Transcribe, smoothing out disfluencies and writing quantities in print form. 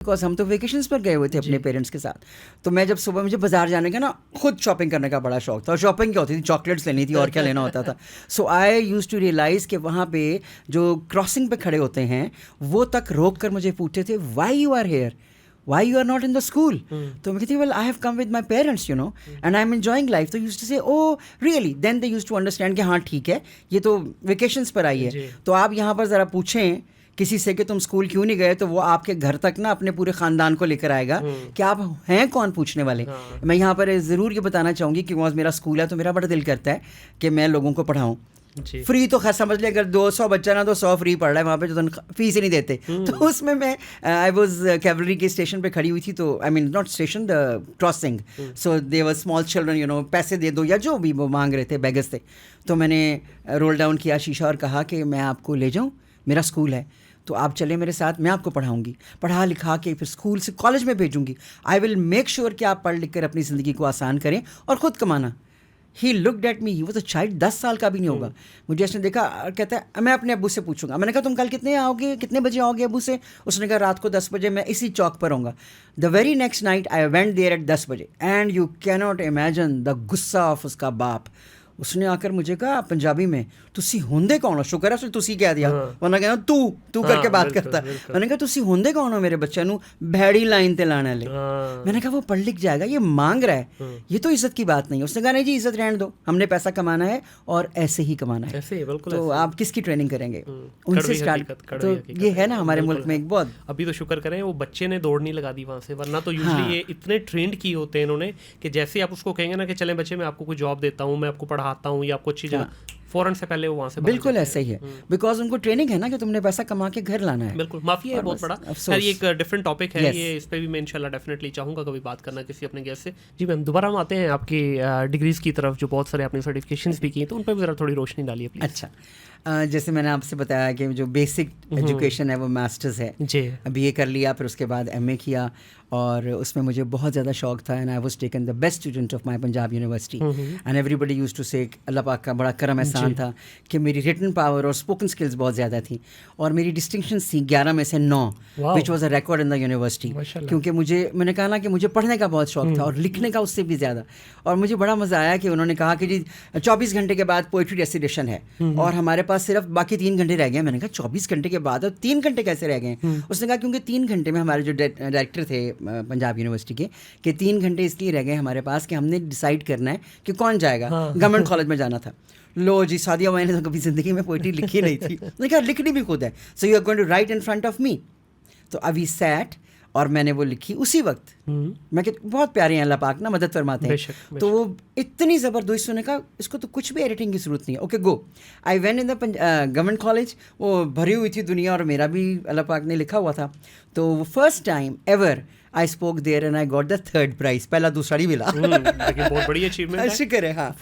Because हम तो vacations पर गए हुए थे अपने पेरेंट्स के साथ। तो मैं जब सुबह, मुझे बाजार जाने का ना खुद शॉपिंग करने का बड़ा शौक था। और शॉपिंग क्या होती थी, चॉकलेट्स लेनी थी और क्या लेना होता था। सो आई यूज टू रियलाइज कि वहाँ पे जो क्रॉसिंग पे खड़े होते हैं वो तक रोक कर मुझे पूछते थे, why you are here, why you are not in the school? तो मैं कहती, well I have come with my parents, you know, and I'm enjoying life. तो used to say, oh really? Then they used to understand कि हाँ ठीक है, ये तो वेकेशंस पर आई है। तो आप यहाँ पर ज़रा पूछें किसी से कि तुम स्कूल क्यों नहीं गए, तो वो आपके घर तक ना अपने पूरे ख़ानदान को लेकर आएगा कि आप हैं कौन पूछने वाले। मैं यहाँ पर ज़रूर ये बताना चाहूँगी कि वहाँ मेरा स्कूल है तो मेरा बड़ा दिल करता है कि मैं लोगों को पढ़ाऊँ। फ्री तो खैर समझ ले, अगर 200 बच्चा ना तो 100 फ्री पढ़ रहा है वहाँ पे, जो तो फीस ही नहीं देते। तो उसमें मैं आई वाज कैवलरी के स्टेशन पे खड़ी हुई थी, तो I mean not station, the crossing. So they were small children, you know, पैसे दे दो या जो भी वो मांग रहे थे, बेगर्स थे। तो मैंने रोल डाउन किया शीशा और कहा कि मैं आपको ले जाऊँ, मेरा स्कूल है, तो आप चले मेरे साथ, मैं आपको पढ़ाऊंगी, पढ़ा लिखा के फिर स्कूल से कॉलेज में भेजूंगी। आई विल मेक श्योर कि आप पढ़ लिख कर अपनी ज़िंदगी को आसान करें और ख़ुद कमाना। He looked at me, he was a child, 10 साल का भी नहीं होगा। मुझे उसने देखा और कहता है, मैं अपने अब्बू से पूछूंगा। मैंने कहा तुम कल कितने बजे आओगे अब्बू से? उसने कहा रात को 10 बजे मैं इसी चौक पर आऊँगा। The very next night I went there at 10 बजे and you cannot imagine the गुस्सा ऑफ उसका बाप। उसने आकर मुझे कहा पंजाबी में, तुसी होंदे कौन हो? शुक्र है उसने तुसी कह दिया, वरना कहना तू करके बात करता। मैंने कहा तुसी होंदे कौन हो मेरे बच्चे नू भैड़ी लाइन ते लाने ले। मैंने कहा वो पढ़ लिख जाएगा, ये मांग रहा है, ये तो इज्जत की बात नहीं है। उसने कहा नहीं जी इज्जत रहने दो, हमने पैसा कमाना है और ऐसे ही कमाना है। तो आप किसकी ट्रेनिंग करेंगे? उनसे स्टार्ट। तो ये है ना हमारे मुल्क में एक बहुत। अभी तो शुक्र करें वो बच्चे ने दौड़ नहीं लगा दी वहाँ से, वरना तो यूजुअली ये इतने ट्रेंड किए होते हैं इन्होंने कि जैसे आप उसको कहेंगे ना कि चलें बच्चे मैं आपको कोई जॉब देता हूँ, मैं आपको पढ़ाता हूँ या आपको अच्छी जगह, फौरन से पहले वो वहाँ से बिल्कुल ऐसे ही है। बिकॉज उनको ट्रेनिंग है ना कि तुमने पैसा कमा के घर लाना है। बिल्कुल माफिया है बहुत बड़ा। खैर ये एक डिफरेंट टॉपिक है, ये इस पे भी मैं इंशाल्लाह डेफिनेटली चाहूँगा कभी बात करना किसी अपने गेस्ट से। जी मैम, दोबारा हम आते हैं आपकी डिग्रीज़ की तरफ, जो बहुत सारे आपने सर्टिफिकेशंस भी की, तो उन पर भी ज़रा थोड़ी रोशनी डालिए प्लीज़। अच्छा, जैसे मैंने आपसे बताया कि जो बेसिक एजुकेशन है वो मास्टर्स है जी। BA कर लिया, फिर उसके बाद MA किया और उसमें मुझे बहुत ज़्यादा शौक था। And I was taken the best student of my Punjab university and everybody used to say अल्लाह पाक का बड़ा करम एहसान था कि मेरी रिटन पावर और स्पोकन स्किल्स बहुत ज़्यादा थी और मेरी डिस्टिंक्शंस थी 11 में से 9, which was a record in the university. क्योंकि मैंने कहा ना कि मुझे पढ़ने का बहुत शौक था और लिखने का उससे भी ज़्यादा। और मुझे बड़ा मज़ा आया कि उन्होंने कहा कि जी 24 घंटे के बाद पोइट्री रेसिटेशन है और हमारे पास सिर्फ बाकी 3 घंटे रह गए। मैंने कहा 24 घंटे के बाद और 3 घंटे कैसे रह गए? उसने कहा क्योंकि 3 घंटे में हमारे जो डायरेक्टर थे पंजाब यूनिवर्सिटी के, कि 3 घंटे इसलिए रह गए हमारे पास कि हमने डिसाइड करना है कि कौन जाएगा। गवर्नमेंट कॉलेज में जाना था। लो जी, सादिया मैंने तो कभी ज़िंदगी में पोइट्री लिखी नहीं थी। मैंने कहा लिखनी भी खुद है, so you are going to write in front of me. तो अभी सैट और मैंने वो लिखी उसी वक्त। मैं कि बहुत प्यारे हैं, अल्लाह पाक ना मदद फरमाते हैं। तो वो इतनी ज़बरदस्त, उन्होंने कहा इसको तो कुछ भी एडिटिंग की ज़रूरत नहीं है, okay go. I went in the government college, वो भरी हुई थी दुनिया और मेरा भी अल्लाह पाक ने लिखा हुआ था। तो first time ever I spoke there and I got the 3rd prize. पहला दूसरा नहीं मिला। बहुत बड़ी अचीवमेंट है। शुक्र है। हाँ।